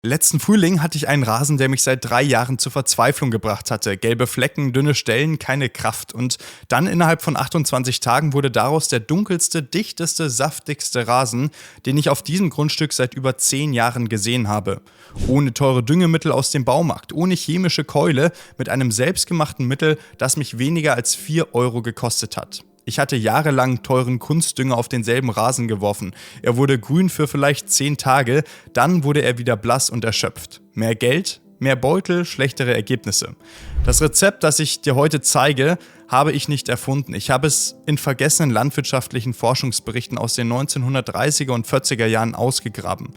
Letzten Frühling hatte ich einen Rasen, der mich seit 3 Jahren zur Verzweiflung gebracht hatte. Gelbe Flecken, dünne Stellen, keine Kraft. Und dann innerhalb von 28 Tagen wurde daraus der dunkelste, dichteste, saftigste Rasen, den ich auf diesem Grundstück seit über 10 Jahren gesehen habe. Ohne teure Düngemittel aus dem Baumarkt, ohne chemische Keule, mit einem selbstgemachten Mittel, das mich weniger als 4 € gekostet hat. Ich hatte jahrelang teuren Kunstdünger auf denselben Rasen geworfen. Er wurde grün für vielleicht 10 Tage, dann wurde er wieder blass und erschöpft. Mehr Geld, mehr Beutel, schlechtere Ergebnisse. Das Rezept, das ich dir heute zeige, habe ich nicht erfunden. Ich habe es in vergessenen landwirtschaftlichen Forschungsberichten aus den 1930er und 40er Jahren ausgegraben.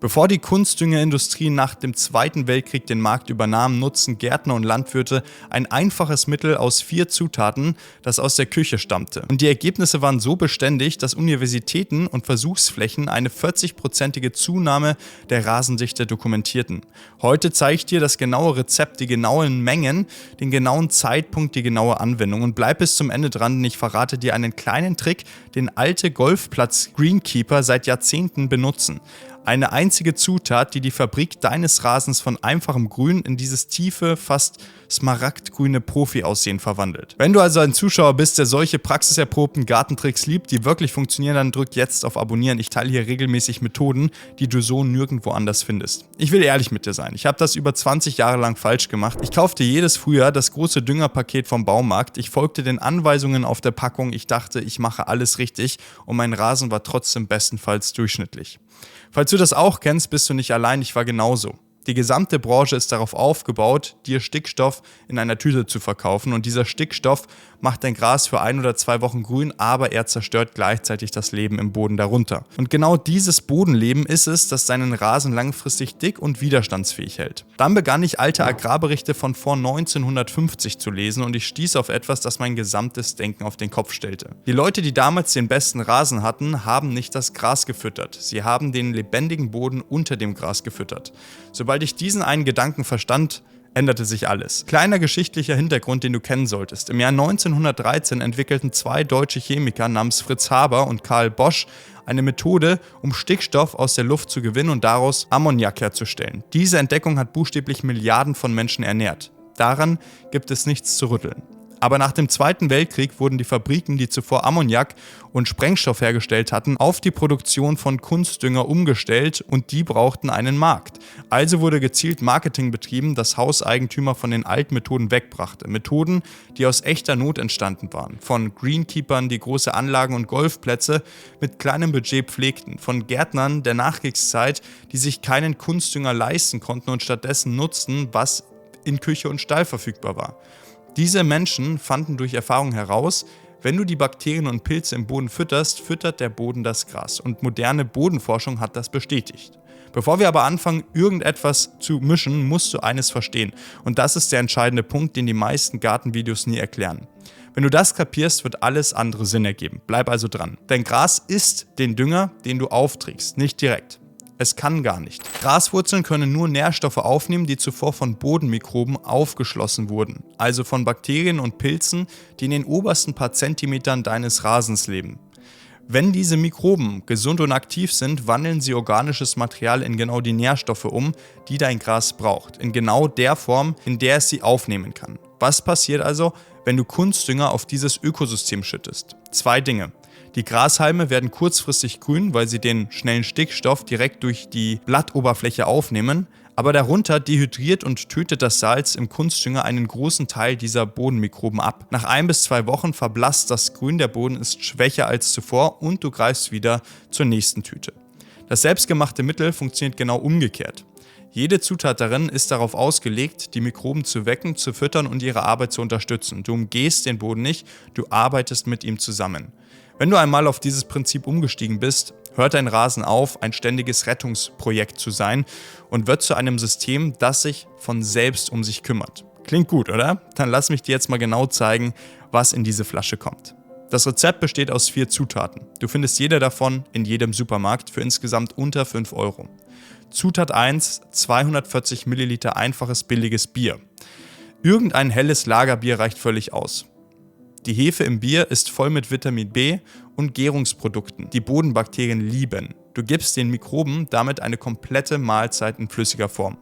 Bevor die Kunstdüngerindustrie nach dem Zweiten Weltkrieg den Markt übernahm, nutzten Gärtner und Landwirte ein einfaches Mittel aus 4 Zutaten, das aus der Küche stammte. Und die Ergebnisse waren so beständig, dass Universitäten und Versuchsflächen eine 40-prozentige Zunahme der Rasendichte dokumentierten. Heute zeige ich dir das genaue Rezept, die genauen Mengen, den genauen Zeitpunkt, die genaue Anwendung. Und bleib bis zum Ende dran, denn ich verrate dir einen kleinen Trick, den alte Golfplatz-Greenkeeper seit Jahrzehnten benutzen. Eine einzige Zutat, die die Fabrik deines Rasens von einfachem Grün in dieses tiefe, fast smaragdgrüne Profi-Aussehen verwandelt. Wenn du also ein Zuschauer bist, der solche praxiserprobten Gartentricks liebt, die wirklich funktionieren, dann drück jetzt auf Abonnieren. Ich teile hier regelmäßig Methoden, die du so nirgendwo anders findest. Ich will ehrlich mit dir sein. Ich habe das über 20 Jahre lang falsch gemacht. Ich kaufte jedes Frühjahr das große Düngerpaket vom Baumarkt. Ich folgte den Anweisungen auf der Packung. Ich dachte, ich mache alles richtig und mein Rasen war trotzdem bestenfalls durchschnittlich. Falls du das auch kennst, bist du nicht allein, ich war genauso. Die gesamte Branche ist darauf aufgebaut, dir Stickstoff in einer Tüte zu verkaufen und dieser Stickstoff macht dein Gras für 1 oder 2 Wochen grün, aber er zerstört gleichzeitig das Leben im Boden darunter. Und genau dieses Bodenleben ist es, das deinen Rasen langfristig dick und widerstandsfähig hält. Dann begann ich alte Agrarberichte von vor 1950 zu lesen und ich stieß auf etwas, das mein gesamtes Denken auf den Kopf stellte. Die Leute, die damals den besten Rasen hatten, haben nicht das Gras gefüttert. Sie haben den lebendigen Boden unter dem Gras gefüttert. Sobald ich diesen einen Gedanken verstand, änderte sich alles. Kleiner geschichtlicher Hintergrund, den du kennen solltest. Im Jahr 1913 entwickelten 2 deutsche Chemiker namens Fritz Haber und Karl Bosch eine Methode, um Stickstoff aus der Luft zu gewinnen und daraus Ammoniak herzustellen. Diese Entdeckung hat buchstäblich Milliarden von Menschen ernährt. Daran gibt es nichts zu rütteln. Aber nach dem Zweiten Weltkrieg wurden die Fabriken, die zuvor Ammoniak und Sprengstoff hergestellt hatten, auf die Produktion von Kunstdünger umgestellt und die brauchten einen Markt. Also wurde gezielt Marketing betrieben, das Hauseigentümer von den alten Methoden wegbrachte. Methoden, die aus echter Not entstanden waren. Von Greenkeepern, die große Anlagen und Golfplätze mit kleinem Budget pflegten. Von Gärtnern der Nachkriegszeit, die sich keinen Kunstdünger leisten konnten und stattdessen nutzten, was in Küche und Stall verfügbar war. Diese Menschen fanden durch Erfahrung heraus, wenn du die Bakterien und Pilze im Boden fütterst, füttert der Boden das Gras. Und moderne Bodenforschung hat das bestätigt. Bevor wir aber anfangen, irgendetwas zu mischen, musst du eines verstehen. Und das ist der entscheidende Punkt, den die meisten Gartenvideos nie erklären. Wenn du das kapierst, wird alles andere Sinn ergeben. Bleib also dran. Dein Gras isst den Dünger, den du aufträgst, nicht direkt. Es kann gar nicht. Graswurzeln können nur Nährstoffe aufnehmen, die zuvor von Bodenmikroben aufgeschlossen wurden, also von Bakterien und Pilzen, die in den obersten paar Zentimetern deines Rasens leben. Wenn diese Mikroben gesund und aktiv sind, wandeln sie organisches Material in genau die Nährstoffe um, die dein Gras braucht, in genau der Form, in der es sie aufnehmen kann. Was passiert also, wenn du Kunstdünger auf dieses Ökosystem schüttest? 2 Dinge. Die Grashalme werden kurzfristig grün, weil sie den schnellen Stickstoff direkt durch die Blattoberfläche aufnehmen, aber darunter dehydriert und tötet das Salz im Kunstdünger einen großen Teil dieser Bodenmikroben ab. Nach 1 bis 2 Wochen verblasst das Grün, der Boden ist schwächer als zuvor und du greifst wieder zur nächsten Tüte. Das selbstgemachte Mittel funktioniert genau umgekehrt. Jede Zutat darin ist darauf ausgelegt, die Mikroben zu wecken, zu füttern und ihre Arbeit zu unterstützen. Du umgehst den Boden nicht, du arbeitest mit ihm zusammen. Wenn du einmal auf dieses Prinzip umgestiegen bist, hört dein Rasen auf, ein ständiges Rettungsprojekt zu sein und wird zu einem System, das sich von selbst um sich kümmert. Klingt gut, oder? Dann lass mich dir jetzt mal genau zeigen, was in diese Flasche kommt. Das Rezept besteht aus 4 Zutaten. Du findest jede davon in jedem Supermarkt für insgesamt unter 5 €. Zutat 1, 240 Milliliter einfaches billiges Bier. Irgendein helles Lagerbier reicht völlig aus. Die Hefe im Bier ist voll mit Vitamin B und Gärungsprodukten, die Bodenbakterien lieben. Du gibst den Mikroben damit eine komplette Mahlzeit in flüssiger Form.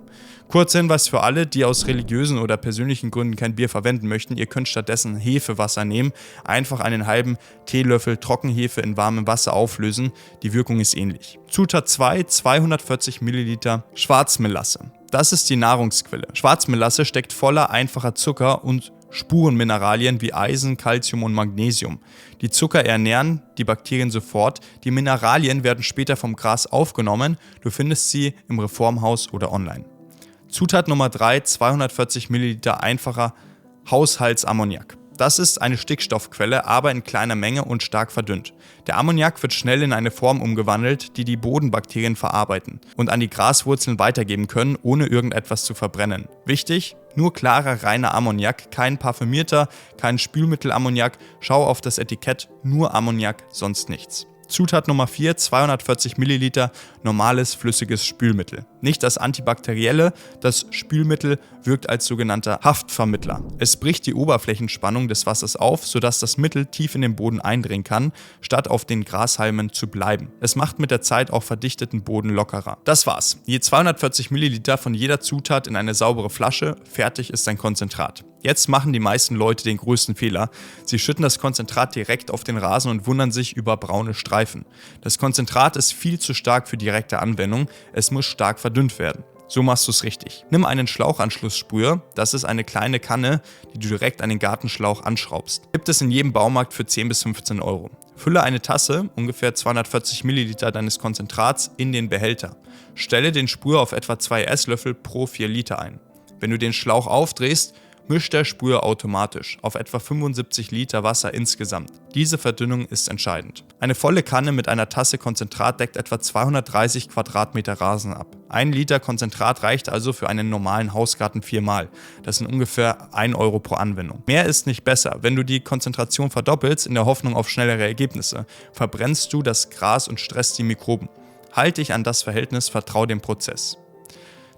Kurzer Hinweis für alle, die aus religiösen oder persönlichen Gründen kein Bier verwenden möchten: Ihr könnt stattdessen Hefewasser nehmen, einfach einen halben Teelöffel Trockenhefe in warmem Wasser auflösen, die Wirkung ist ähnlich. Zutat 2, 240 ml Schwarzmelasse. Das ist die Nahrungsquelle. Schwarzmelasse steckt voller einfacher Zucker und Spurenmineralien wie Eisen, Calcium und Magnesium. Die Zucker ernähren die Bakterien sofort, die Mineralien werden später vom Gras aufgenommen, du findest sie im Reformhaus oder online. Zutat Nummer 3, 240 ml einfacher Haushaltsammoniak. Das ist eine Stickstoffquelle, aber in kleiner Menge und stark verdünnt. Der Ammoniak wird schnell in eine Form umgewandelt, die die Bodenbakterien verarbeiten und an die Graswurzeln weitergeben können, ohne irgendetwas zu verbrennen. Wichtig: nur klarer, reiner Ammoniak, kein parfümierter, kein Spülmittelammoniak. Schau auf das Etikett, nur Ammoniak, sonst nichts. Zutat Nummer 4, 240 ml normales flüssiges Spülmittel. Nicht das antibakterielle, das Spülmittel wirkt als sogenannter Haftvermittler. Es bricht die Oberflächenspannung des Wassers auf, sodass das Mittel tief in den Boden eindringen kann, statt auf den Grashalmen zu bleiben. Es macht mit der Zeit auch verdichteten Boden lockerer. Das war's. Je 240 ml von jeder Zutat in eine saubere Flasche, fertig ist ein Konzentrat. Jetzt machen die meisten Leute den größten Fehler. Sie schütten das Konzentrat direkt auf den Rasen und wundern sich über braune Streifen. Das Konzentrat ist viel zu stark für direkte Anwendung, es muss stark verdünnt werden. So machst du es richtig. Nimm einen Schlauchanschlusssprüher, das ist eine kleine Kanne, die du direkt an den Gartenschlauch anschraubst. Gibt es in jedem Baumarkt für 10 bis 15 Euro. Fülle eine Tasse, ungefähr 240 ml deines Konzentrats, in den Behälter. Stelle den Sprüher auf etwa 2 Esslöffel pro 4 Liter ein. Wenn du den Schlauch aufdrehst, mischt der Sprüher automatisch auf etwa 75 Liter Wasser insgesamt. Diese Verdünnung ist entscheidend. Eine volle Kanne mit einer Tasse Konzentrat deckt etwa 230 Quadratmeter Rasen ab. 1 Liter Konzentrat reicht also für einen normalen Hausgarten 4-mal. Das sind ungefähr 1 Euro pro Anwendung. Mehr ist nicht besser. Wenn du die Konzentration verdoppelst in der Hoffnung auf schnellere Ergebnisse, verbrennst du das Gras und stresst die Mikroben. Halt dich an das Verhältnis, vertrau dem Prozess.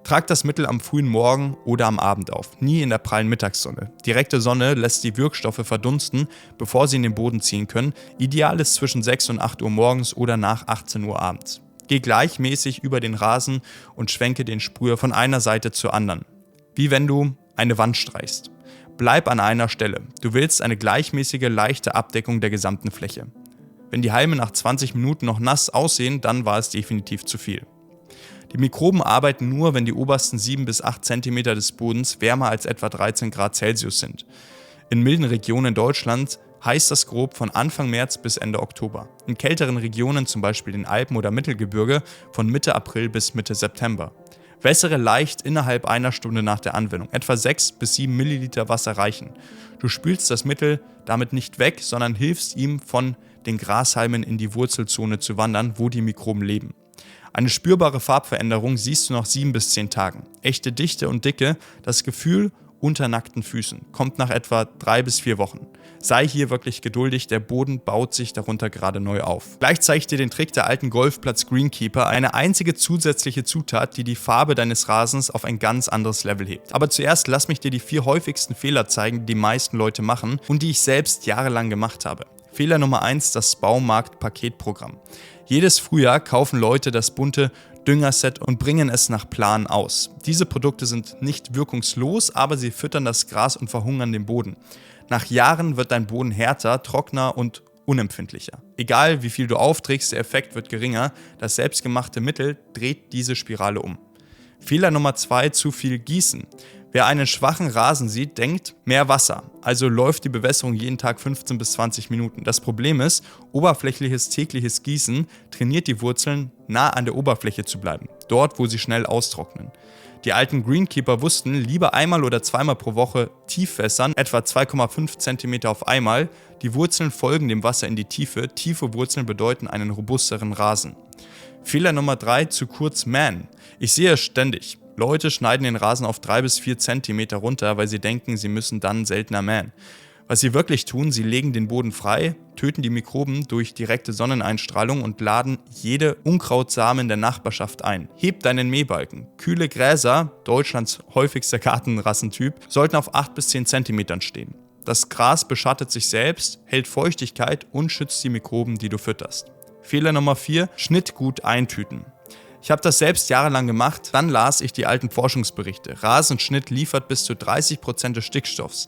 Trag das Mittel am frühen Morgen oder am Abend auf, nie in der prallen Mittagssonne. Direkte Sonne lässt die Wirkstoffe verdunsten, bevor sie in den Boden ziehen können. Ideal ist zwischen 6 und 8 Uhr morgens oder nach 18 Uhr abends. Geh gleichmäßig über den Rasen und schwenke den Sprüher von einer Seite zur anderen, wie wenn du eine Wand streichst. Bleib an einer Stelle. Du willst eine gleichmäßige, leichte Abdeckung der gesamten Fläche. Wenn die Halme nach 20 Minuten noch nass aussehen, dann war es definitiv zu viel. Die Mikroben arbeiten nur, wenn die obersten 7 bis 8 cm des Bodens wärmer als etwa 13 Grad Celsius sind. In milden Regionen Deutschlands heißt das grob von Anfang März bis Ende Oktober. In kälteren Regionen, zum Beispiel den Alpen oder Mittelgebirge, von Mitte April bis Mitte September. Wässere leicht innerhalb einer Stunde nach der Anwendung. Etwa 6 bis 7 Milliliter Wasser reichen. Du spülst das Mittel damit nicht weg, sondern hilfst ihm, von den Grashalmen in die Wurzelzone zu wandern, wo die Mikroben leben. Eine spürbare Farbveränderung siehst du nach 7 bis 10 Tagen. Echte Dichte und Dicke, das Gefühl unter nackten Füßen, kommt nach etwa 3 bis 4 Wochen. Sei hier wirklich geduldig, der Boden baut sich darunter gerade neu auf. Gleich zeige ich dir den Trick der alten Golfplatz Greenkeeper, eine einzige zusätzliche Zutat, die die Farbe deines Rasens auf ein ganz anderes Level hebt. Aber zuerst lass mich dir die 4 häufigsten Fehler zeigen, die die meisten Leute machen und die ich selbst jahrelang gemacht habe. Fehler Nummer 1, das Baumarkt-Paketprogramm. Jedes Frühjahr kaufen Leute das bunte Düngerset und bringen es nach Plan aus. Diese Produkte sind nicht wirkungslos, aber sie füttern das Gras und verhungern den Boden. Nach Jahren wird dein Boden härter, trockener und unempfindlicher. Egal wie viel du aufträgst, der Effekt wird geringer. Das selbstgemachte Mittel dreht diese Spirale um. Fehler Nummer 2, zu viel Gießen. Wer einen schwachen Rasen sieht, denkt, mehr Wasser. Also läuft die Bewässerung jeden Tag 15 bis 20 Minuten. Das Problem ist, oberflächliches tägliches Gießen trainiert die Wurzeln, nah an der Oberfläche zu bleiben. Dort, wo sie schnell austrocknen. Die alten Greenkeeper wussten, lieber einmal oder zweimal pro Woche tief wässern, etwa 2,5 cm auf einmal. Die Wurzeln folgen dem Wasser in die Tiefe. Tiefe Wurzeln bedeuten einen robusteren Rasen. Fehler Nummer 3, zu kurz mähen. Ich sehe es ständig. Leute schneiden den Rasen auf 3 bis 4 cm runter, weil sie denken, sie müssen dann seltener mähen. Was sie wirklich tun, sie legen den Boden frei, töten die Mikroben durch direkte Sonneneinstrahlung und laden jede Unkrautsamen der Nachbarschaft ein. Heb deinen Mähbalken. Kühle Gräser, Deutschlands häufigster Gartenrassentyp, sollten auf 8 bis 10 cm stehen. Das Gras beschattet sich selbst, hält Feuchtigkeit und schützt die Mikroben, die du fütterst. Fehler Nummer 4, Schnittgut eintüten. Ich habe das selbst jahrelang gemacht, dann las ich die alten Forschungsberichte. Rasenschnitt liefert bis zu 30% des Stickstoffs,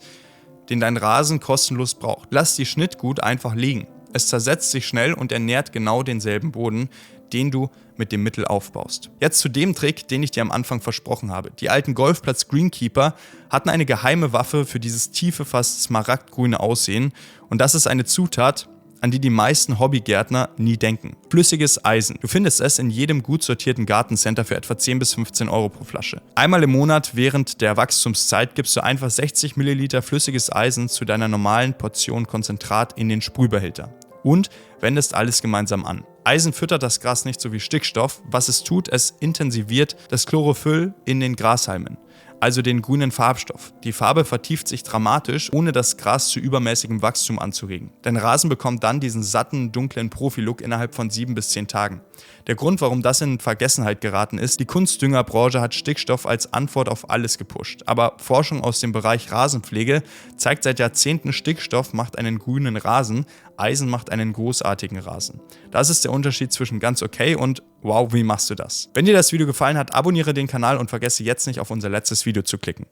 den dein Rasen kostenlos braucht. Lass die Schnittgut einfach liegen. Es zersetzt sich schnell und ernährt genau denselben Boden, den du mit dem Mittel aufbaust. Jetzt zu dem Trick, den ich dir am Anfang versprochen habe. Die alten Golfplatz Greenkeeper hatten eine geheime Waffe für dieses tiefe, fast smaragdgrüne Aussehen und das ist eine Zutat, an die die meisten Hobbygärtner nie denken. Flüssiges Eisen. Du findest es in jedem gut sortierten Gartencenter für etwa 10 bis 15 Euro pro Flasche. Einmal im Monat während der Wachstumszeit gibst du einfach 60 Milliliter flüssiges Eisen zu deiner normalen Portion Konzentrat in den Sprühbehälter und wendest alles gemeinsam an. Eisen füttert das Gras nicht so wie Stickstoff. Was es tut, es intensiviert das Chlorophyll in den Grashalmen, also den grünen Farbstoff. Die Farbe vertieft sich dramatisch, ohne das Gras zu übermäßigem Wachstum anzuregen. Dein Rasen bekommt dann diesen satten, dunklen Profi-Look innerhalb von 7 bis 10 Tagen. Der Grund, warum das in Vergessenheit geraten ist, die Kunstdüngerbranche hat Stickstoff als Antwort auf alles gepusht. Aber Forschung aus dem Bereich Rasenpflege zeigt seit Jahrzehnten, Stickstoff macht einen grünen Rasen, Eisen macht einen großartigen Rasen. Das ist der Unterschied zwischen ganz okay und wow, wie machst du das? Wenn dir das Video gefallen hat, abonniere den Kanal und vergesse jetzt nicht auf unser letztes Video zu klicken.